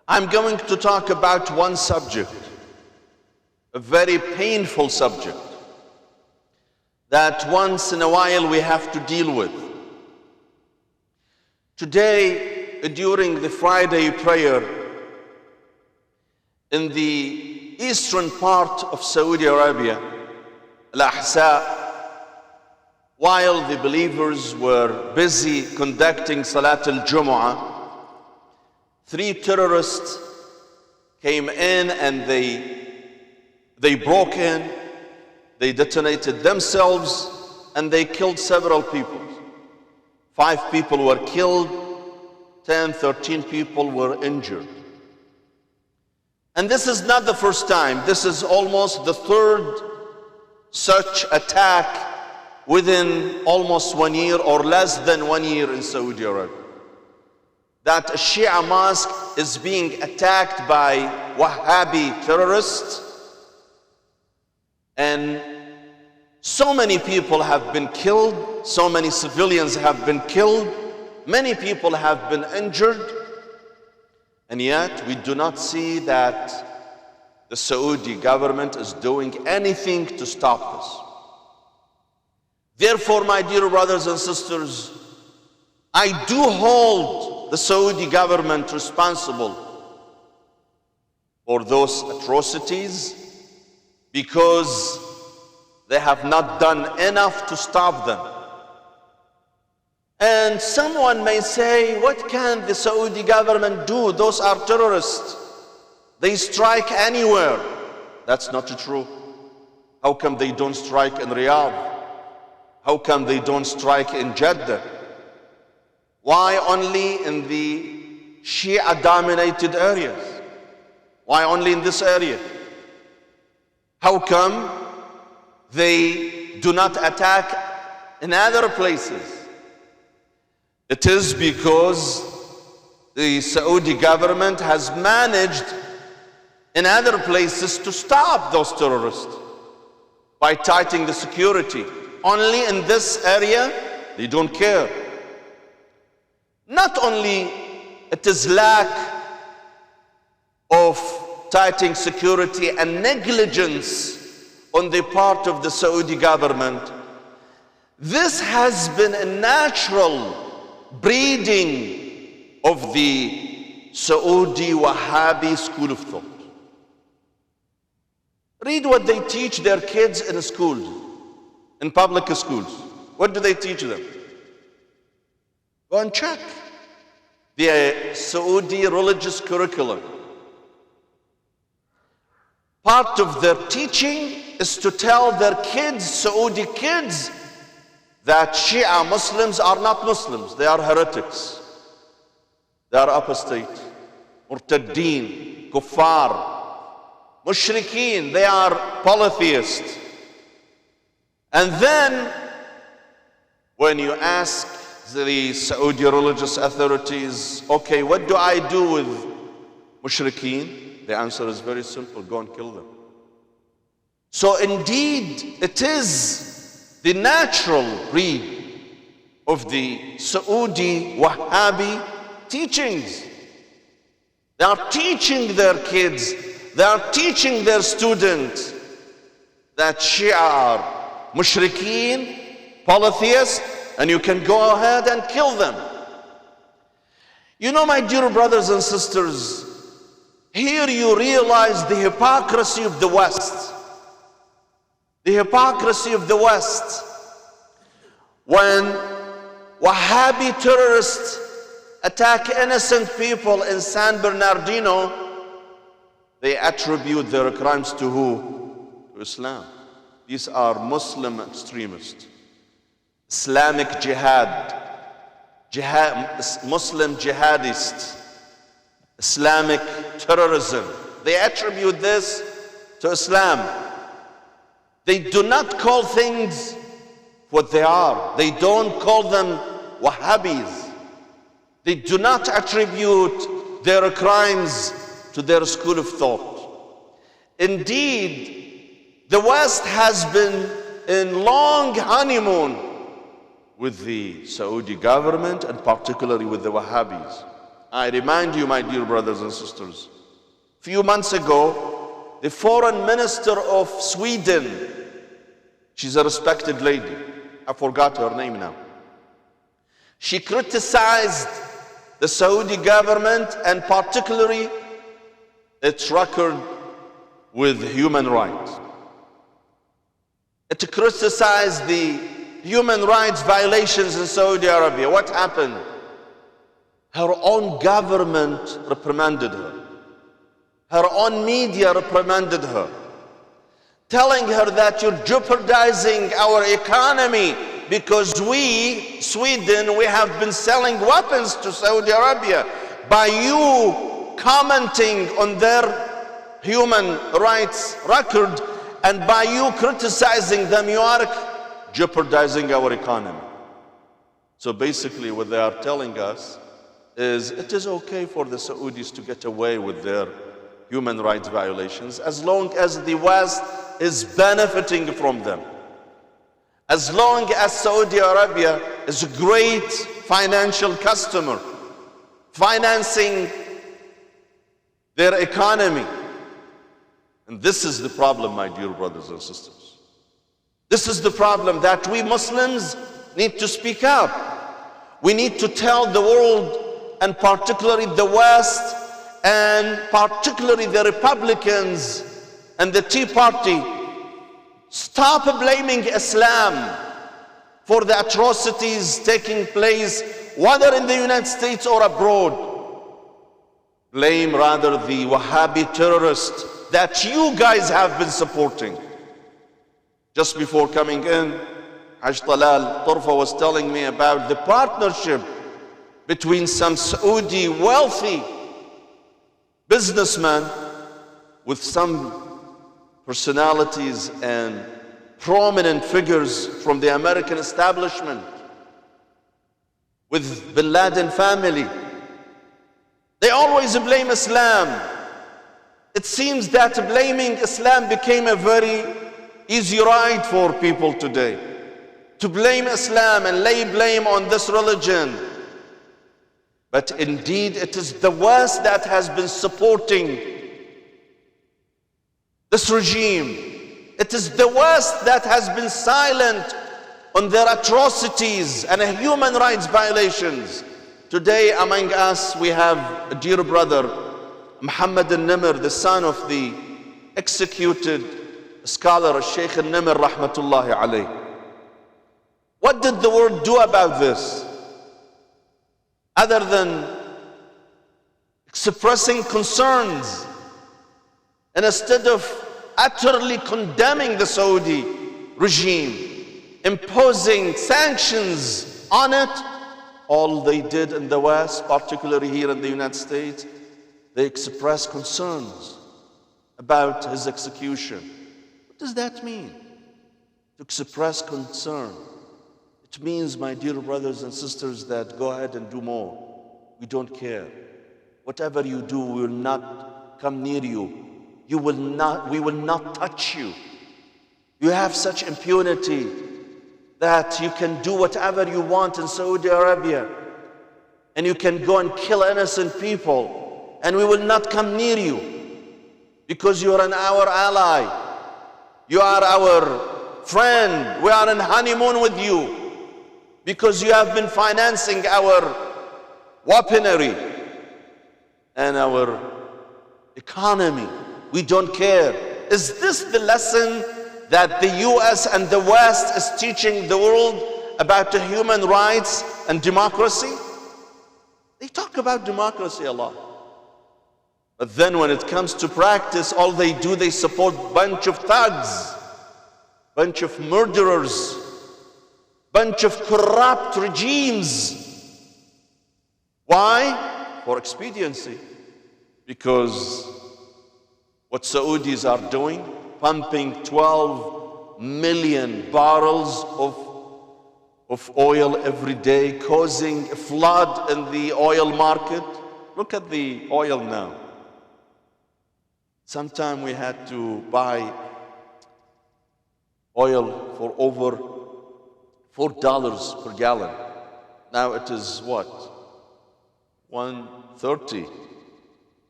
I'm going to talk about one subject, a very painful subject, that once in a while we have to deal with. Today, during the Friday prayer, in the eastern part of Saudi Arabia, al-Ahsa, while the believers were busy conducting Salat al-Jumu'ah, 3 terrorists came in and they broke in, they detonated themselves, and they killed several people. 5 people were killed, 10, 13 people were injured. And this is not the first time. This is almost the 3rd such attack within almost 1 year or less than 1 year in Saudi Arabia. That a Shia mosque is being attacked by Wahhabi terrorists, and so many people have been killed, so many civilians have been killed, many people have been injured, and yet we do not see that the Saudi government is doing anything to stop this. Therefore, my dear brothers and sisters, I do hold the Saudi government responsible for those atrocities, because they have not done enough to stop them. And someone may say, what can the Saudi government do? Those are terrorists. They strike anywhere. That's not true. How come they don't strike in Riyadh? How come they don't strike in Jeddah? Why only in the Shia-dominated areas? Why only in this area? How come they do not attack in other places? It is because the Saudi government has managed in other places to stop those terrorists by tightening the security. Only in this area, they don't care. Not only it is lack of tightening security and negligence on the part of the Saudi government, this has been a natural breeding of the Saudi Wahhabi school of thought. Read what they teach their kids in schools, in public schools. What do they teach them? Go and check the Saudi religious curriculum. Part of their teaching is to tell their kids, Saudi kids, that Shia Muslims are not Muslims. They are heretics. They are apostate, murtaddeen, kuffar, mushrikeen. They are polytheists. And then, when you ask the Saudi religious authorities, okay, what do I do with mushrikeen? The answer is very simple: go and kill them. So indeed, it is the natural breed of the Saudi Wahhabi teachings. They are teaching their kids, they are teaching their students that Shia are mushrikeen, polytheists, and you can go ahead and kill them. You know, my dear brothers and sisters, here you realize the hypocrisy of the West. The hypocrisy of the West. When Wahhabi terrorists attack innocent people in San Bernardino, they attribute their crimes to who? To Islam. These are Muslim extremists. Islamic jihad, Muslim jihadists, Islamic terrorism. They attribute this to Islam. They do not call things what they are. They don't call them Wahhabis. They do not attribute their crimes to their school of thought. Indeed, the West has been in long honeymoon with the Saudi government, and particularly with the Wahhabis. I remind you, my dear brothers and sisters, a few months ago, the foreign minister of Sweden, she's a respected lady, I forgot her name now. She criticized the Saudi government and particularly its record with human rights. It criticized the human rights violations in Saudi Arabia. What happened? Her own government reprimanded her. Her own media reprimanded her, telling her that you're jeopardizing our economy because we, Sweden, we have been selling weapons to Saudi Arabia. By you commenting on their human rights record and by you criticizing them, you are jeopardizing our economy. So basically what they are telling us is it is okay for the Saudis to get away with their human rights violations as long as the West is benefiting from them. As long as Saudi Arabia is a great financial customer, financing their economy. And this is the problem, my dear brothers and sisters. This is the problem that we Muslims need to speak up. We need to tell the world, and particularly the West, and particularly the Republicans and the Tea Party, stop blaming Islam for the atrocities taking place, whether in the United States or abroad. Blame rather the Wahhabi terrorists that you guys have been supporting. Just before coming in, Haj Talal Turfa was telling me about the partnership between some Saudi wealthy businessmen with some personalities and prominent figures from the American establishment, with Bin Laden family. They always blame Islam. It seems that blaming Islam became a very easy ride for people today. To blame Islam and lay blame on this religion. But indeed, it is the West that has been supporting this regime. It is the West that has been silent on their atrocities and human rights violations. Today among us we have a dear brother, Muhammad al-Nimr, the son of the executed scholar Sheikh al-Nimr rahmatullahi alayh. What did the world do about this? Other than expressing concerns, and instead of utterly condemning the Saudi regime, imposing sanctions on it, all they did in the West, particularly here in the United States, they expressed concerns about his execution. What does that mean? To express concern. It means, my dear brothers and sisters, that go ahead and do more. We don't care. Whatever you do, we will not come near you. We will not touch you. You have such impunity that you can do whatever you want in Saudi Arabia, and you can go and kill innocent people, and we will not come near you because you are our ally. You are our friend. We are on honeymoon with you because you have been financing our weaponry and our economy. We don't care. Is this the lesson that the US and the West is teaching the world about the human rights and democracy? They talk about democracy a lot. But then when it comes to practice, all they do, they support a bunch of thugs, bunch of murderers, bunch of corrupt regimes. Why? For expediency. Because what Saudis are doing, pumping 12 million barrels of oil every day, causing a flood in the oil market. Look at the oil now. Sometime we had to buy oil for over $4 per gallon. Now it is what? 30,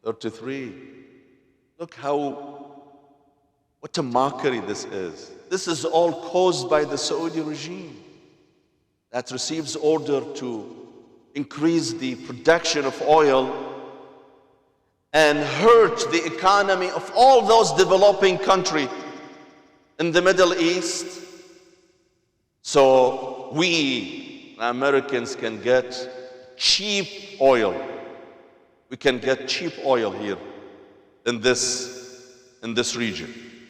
33. Look what a mockery this is. This is all caused by the Saudi regime that receives order to increase the production of oil and hurt the economy of all those developing countries in the Middle East. So we, Americans, can get cheap oil. We can get cheap oil here in this region.